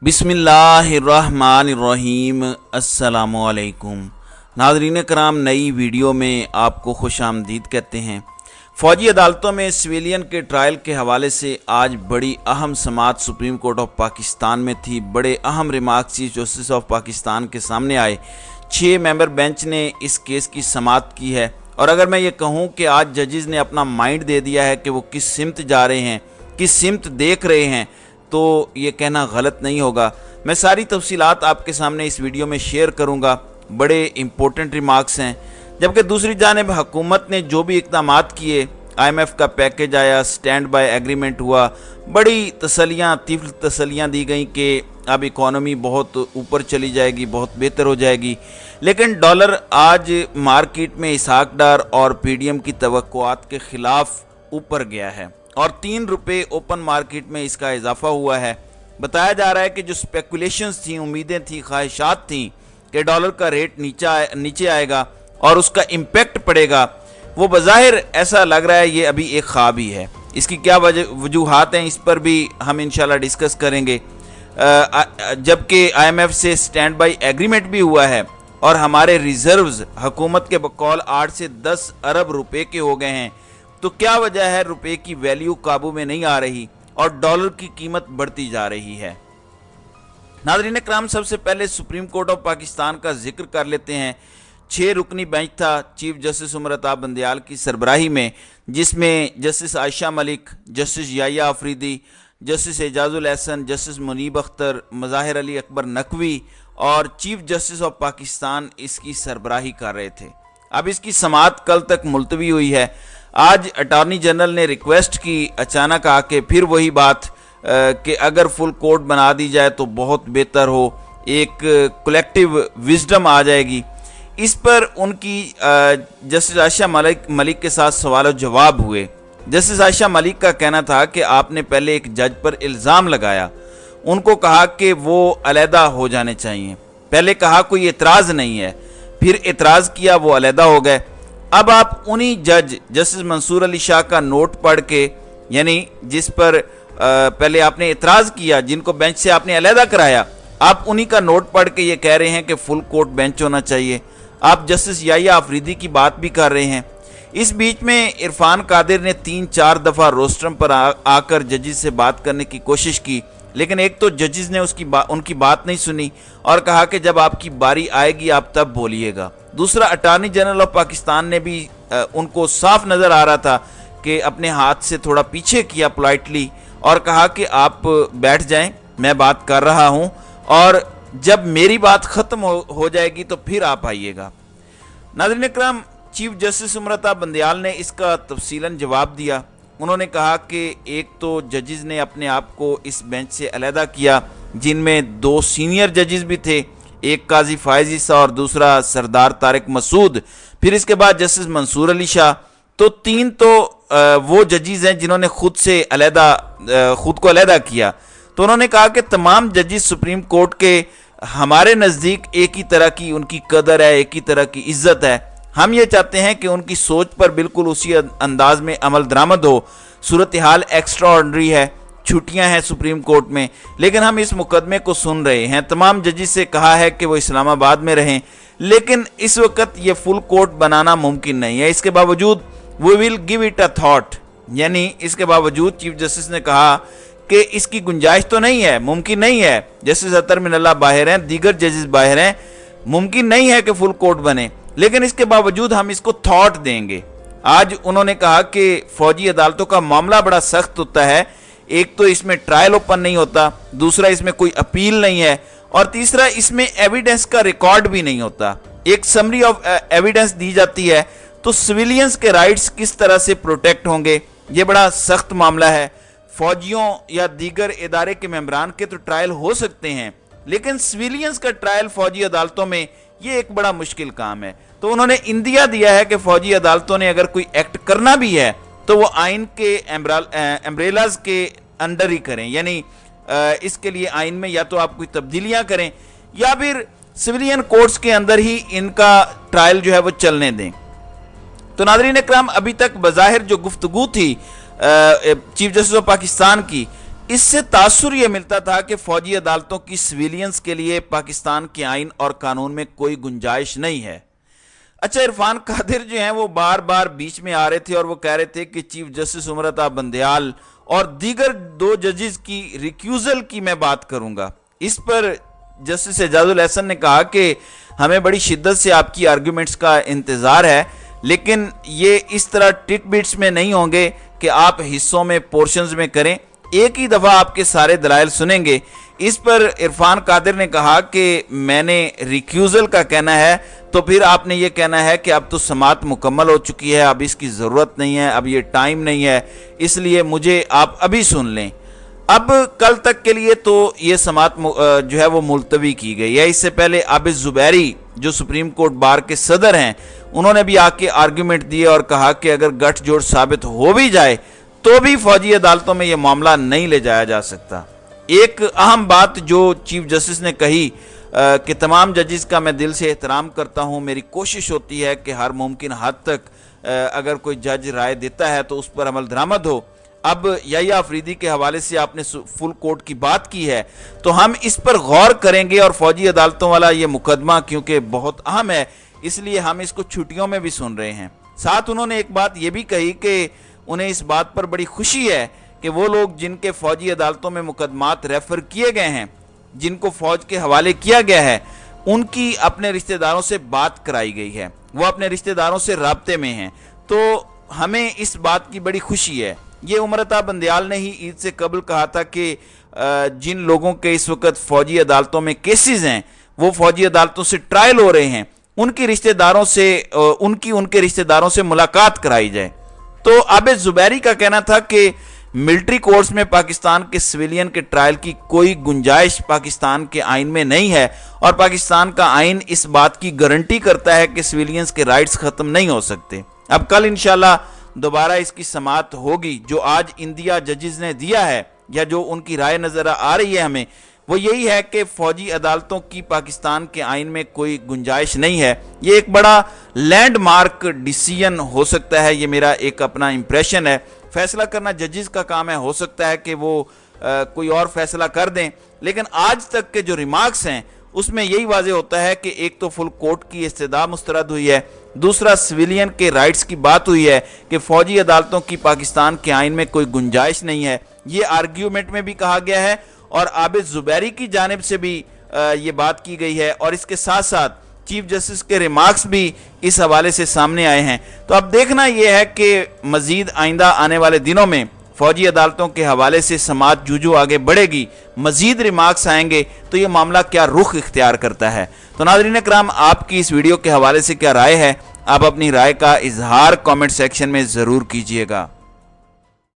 बिस्मिल्लाहिर्रहमानिर्रहीम। अस्सलामुअलैकुम नाज़रीन कराम, नई वीडियो में आपको खुश आमदीद कहते हैं। फ़ौजी अदालतों में सिविलियन के ट्रायल के हवाले से आज बड़ी अहम समाअत सुप्रीम कोर्ट ऑफ पाकिस्तान में थी। बड़े अहम remarks chief justice of Pakistan के सामने आए। 6 मेंबर बेंच ने इस केस की समाअत की है। और अगर मैं ये कहूँ कि आज जजेस ने अपना माइंड दे दिया है कि वो किस सिमत जा रहे हैं, किस सिमत देख रहे हैं, तो ये कहना गलत नहीं होगा। मैं सारी तफसीलात आपके सामने इस वीडियो में शेयर करूंगा। बड़े इम्पोर्टेंट रिमार्क्स हैं। जबकि दूसरी जानिब हुकूमत ने जो भी इक़दामात किए, IMF का पैकेज आया, स्टैंड बाय एग्रीमेंट हुआ, बड़ी तीव्र तसलियाँ दी गई कि अब इकॉनमी बहुत ऊपर चली जाएगी, बहुत बेहतर हो जाएगी। लेकिन डॉलर आज मार्केट में इसहाक डार और PDM की तवक्कुआत के ख़िलाफ़ ऊपर गया है और 3 रुपये ओपन मार्केट में इसका इजाफा हुआ है। बताया जा रहा है कि जो स्पेकुलेशंस थी, उम्मीदें थी, ख्वाहिशात थी कि डॉलर का रेट नीचे आएगा और उसका इम्पेक्ट पड़ेगा, वो बज़ाहिर ऐसा लग रहा है ये अभी एक ख्वाब ही है। इसकी क्या वजूहात हैं, इस पर भी हम इंशाल्लाह डिस्कस करेंगे। जबकि IMF से स्टैंड बाई एग्रीमेंट भी हुआ है और हमारे रिजर्व्स हुकूमत के बकौल 8 से 10 अरब रुपए के हो गए हैं। तो क्या वजह है रुपए की वैल्यू काबू में नहीं आ रही और डॉलर की कीमत बढ़ती जा रही है। नाज़रीन कराम, सबसे पहले सुप्रीम कोर्ट ऑफ पाकिस्तान का जिक्र कर लेते हैं। 6 रुकनी बेंच था चीफ जस्टिस उमर अता बंदयाल की सरबराही में, जिसमें justice Ayesha Malik, justice Yahya Afridi, justice Ijazul Ahsan, justice Munib Akhtar, Mazahir Ali Akbar Naqvi और चीफ जस्टिस ऑफ पाकिस्तान इसकी सरबराही कर रहे थे। अब इसकी समाअत कल तक मुलतवी हुई है। आज अटॉर्नी जनरल ने रिक्वेस्ट की अचानक आके, फिर वही बात कि अगर फुल कोर्ट बना दी जाए तो बहुत बेहतर हो, एक कलेक्टिव विजडम आ जाएगी। इस पर उनकी जस्टिस आयशा मलिक के साथ सवाल जवाब हुए। जस्टिस आयशा मलिक का कहना था कि आपने पहले एक जज पर इल्ज़ाम लगाया, उनको कहा कि वो अलहदा हो जाने चाहिए। पहले कहा कोई एतराज़ नहीं है, फिर एतराज़ किया, वो अलहदा हो गए। अब आप उन्हीं जज जस्टिस मंसूर अली शाह का नोट पढ़ के, यानी जिस पर पहले आपने एतराज़ किया, जिनको बेंच से आपने अलहदा कराया, आप उन्हीं का नोट पढ़ के ये कह रहे हैं कि फुल कोर्ट बेंच होना चाहिए। आप जस्टिस याहिया अफरीदी की बात भी कर रहे हैं। इस बीच में इरफान कादिर ने 3-4 दफ़ा रोस्ट्रम पर आकर जजेस से बात करने की कोशिश की, लेकिन एक तो जजेस ने उनकी बात नहीं सुनी और कहा कि जब आपकी बारी आएगी आप तब बोलिएगा। दूसरा, अटॉर्नी जनरल ऑफ पाकिस्तान ने भी उनको साफ नज़र आ रहा था कि अपने हाथ से थोड़ा पीछे किया पोलाइटली और कहा कि आप बैठ जाएं, मैं बात कर रहा हूं और जब मेरी बात ख़त्म हो जाएगी तो फिर आप आइएगा। नाज़रीन करम, चीफ जस्टिस उमर अता बंदयाल ने इसका तफसीलन जवाब दिया। उन्होंने कहा कि एक तो जजेस ने अपने आप को इस बेंच से अलहदा किया, जिनमें 2 सीनियर जजेस भी थे, एक काजी फायज ईसा और दूसरा सरदार तारिक मसूद, फिर इसके बाद जस्टिस मंसूर अली शाह। तो 3 तो वो जजेस हैं जिन्होंने खुद को अलहदा किया। तो उन्होंने कहा कि तमाम जजेस सुप्रीम कोर्ट के हमारे नज़दीक एक ही तरह की उनकी कदर है, एक ही तरह की इज्जत है। हम ये चाहते हैं कि उनकी सोच पर बिल्कुल उसी अंदाज में अमल दरामद हो। सूरत हाल एक्स्ट्रा ऑर्डनरी है, छुट्टियां हैं सुप्रीम कोर्ट में, लेकिन हम इस मुकदमे को सुन रहे हैं। तमाम जजेस से कहा है कि वो इस्लामाबाद में रहें, लेकिन इस वक्त ये फुल कोर्ट बनाना मुमकिन नहीं है। इसके बावजूद we will give it a thought, यानी इसके बावजूद चीफ जस्टिस ने कहा कि इसकी गुंजाइश तो नहीं है, मुमकिन नहीं है। जस्टिस अतर मिनल्ला बाहर हैं, दीगर जजेस बाहर हैं, मुमकिन नहीं है कि फुल कोर्ट बने, लेकिन इसके बावजूद हम इसको थॉट देंगे। आज उन्होंने कहा कि फौजी अदालतों का मामला बड़ा सख्त होता है। एक तो इसमें ट्रायल ओपन नहीं होता, दूसरा इसमें कोई अपील नहीं है और तीसरा इसमें एविडेंस का रिकॉर्ड भी नहीं होता। एक समरी ऑफ एविडेंस दी जाती है तो सिविलियंस के राइट्स किस तरह से प्रोटेक्ट होंगे, ये बड़ा सख्त मामला है। फौजियों या दीगर इदारे के मेंबरान के तो ट्रायल हो सकते हैं, लेकिन सिविलियंस का ट्रायल फौजी अदालतों में ये एक बड़ा मुश्किल काम है। तो उन्होंने इंदिया दिया है कि फौजी अदालतों ने अगर कोई एक्ट करना भी है तो वो आइन के एम्ब्रेलाज के अंडर ही करें, यानी इसके लिए आइन में या तो आप कोई तब्दीलियां करें या फिर सिविलियन कोर्ट्स के अंदर ही इनका ट्रायल जो है वो चलने दें। तो नाज़रीन इकराम, अभी तक बज़ाहिर जो गुफ्तगू थी चीफ जस्टिस ऑफ पाकिस्तान की اس سے تاثر یہ ملتا تھا کہ فوجی عدالتوں کی سویلینز کے لیے پاکستان کے آئین اور قانون میں کوئی گنجائش نہیں ہے۔ اچھا، عرفان قادر جو ہیں وہ بار بار بیچ میں آ رہے تھے اور وہ کہہ رہے تھے کہ چیف جسٹس عمر عطا بندیال اور دیگر 2 ججز کی ریکیوزل کی میں بات کروں گا۔ اس پر جسٹس اعجاز الاحسن نے کہا کہ ہمیں بڑی شدت سے آپ کی آرگیومنٹس کا انتظار ہے، لیکن یہ اس طرح ٹٹ بٹس میں نہیں ہوں گے کہ آپ حصوں میں پورشنز میں کریں، ایک ہی دفعہ آپ کے سارے دلائل سنیں گے۔ اس پر عرفان قادر نے کہا کہ میں نے ریکیوزل کا کہنا ہے تو پھر آپ نے یہ کہنا ہے کہ اب تو سماعت مکمل ہو چکی ہے، اب اس کی ضرورت نہیں ہے، اب یہ ٹائم نہیں ہے، اس لیے مجھے آپ ابھی سن لیں۔ اب کل تک کے لیے تو یہ سماعت جو ہے وہ ملتوی کی گئی ہے۔ اس سے پہلے عابد زبیری جو سپریم کورٹ بار کے صدر ہیں، انہوں نے بھی آ کے آرگیومنٹ دیے اور کہا کہ اگر گٹھ جوڑ ثابت ہو بھی جائے تو بھی فوجی عدالتوں میں یہ معاملہ نہیں لے جایا جا سکتا۔ ایک اہم بات جو چیف جسٹس نے کہی کہ تمام ججز کا میں دل سے احترام کرتا ہوں، میری کوشش ہوتی ہے کہ ہر ممکن حد تک اگر کوئی جج رائے دیتا ہے تو اس پر عمل درآمد ہو۔ اب یحییٰ آفریدی کے حوالے سے آپ نے فل کورٹ کی بات کی ہے تو ہم اس پر غور کریں گے، اور فوجی عدالتوں والا یہ مقدمہ کیونکہ بہت اہم ہے اس لیے ہم اس کو چھٹیوں میں بھی سن رہے ہیں۔ ساتھ انہوں نے ایک بات یہ بھی کہی کہ انہیں اس بات پر بڑی خوشی ہے کہ وہ لوگ جن کے فوجی عدالتوں میں مقدمات ریفر کیے گئے ہیں، جن کو فوج کے حوالے کیا گیا ہے، ان کی اپنے رشتہ داروں سے بات کرائی گئی ہے، وہ اپنے رشتہ داروں سے رابطے میں ہیں، تو ہمیں اس بات کی بڑی خوشی ہے۔ یہ عمر عطا بندیال نے ہی عید سے قبل کہا تھا کہ جن لوگوں کے اس وقت فوجی عدالتوں میں کیسز ہیں وہ فوجی عدالتوں سے ٹرائل ہو رہے ہیں، ان کے رشتہ داروں سے ملاقات کرائی جائے۔ تو عابد زبیری کا کہنا تھا کہ ملٹری کورٹس میں پاکستان کے سویلین کے ٹرائل کی کوئی گنجائش پاکستان کے آئین میں نہیں ہے، اور پاکستان کا آئین اس بات کی گارنٹی کرتا ہے کہ سویلینز کے رائٹس ختم نہیں ہو سکتے۔ اب کل انشاءاللہ دوبارہ اس کی سماعت ہوگی۔ جو آج انڈیا ججز نے دیا ہے یا جو ان کی رائے نظر آ رہی ہے ہمیں، وہ یہی ہے کہ فوجی عدالتوں کی پاکستان کے آئین میں کوئی گنجائش نہیں ہے۔ یہ ایک بڑا لینڈ مارک ڈیسیژن ہو سکتا ہے، یہ میرا ایک اپنا امپریشن ہے۔ فیصلہ کرنا ججز کا کام ہے، ہو سکتا ہے کہ وہ کوئی اور فیصلہ کر دیں، لیکن آج تک کے جو ریمارکس ہیں اس میں یہی واضح ہوتا ہے کہ ایک تو فل کورٹ کی استدعا مسترد ہوئی ہے، دوسرا سویلین کے رائٹس کی بات ہوئی ہے کہ فوجی عدالتوں کی پاکستان کے آئین میں کوئی گنجائش نہیں ہے، یہ آرگیومنٹ میں بھی کہا گیا ہے، اور عابد زبیری کی جانب سے بھی یہ بات کی گئی ہے، اور اس کے ساتھ ساتھ چیف جسٹس کے ریمارکس بھی اس حوالے سے سامنے آئے ہیں۔ تو اب دیکھنا یہ ہے کہ مزید آئندہ آنے والے دنوں میں فوجی عدالتوں کے حوالے سے سماعت جو آگے بڑھے گی، مزید ریمارکس آئیں گے تو یہ معاملہ کیا رخ اختیار کرتا ہے۔ تو ناظرین کرام، آپ کی اس ویڈیو کے حوالے سے کیا رائے ہے؟ آپ اپنی رائے کا اظہار کامنٹ سیکشن میں ضرور کیجئے گا۔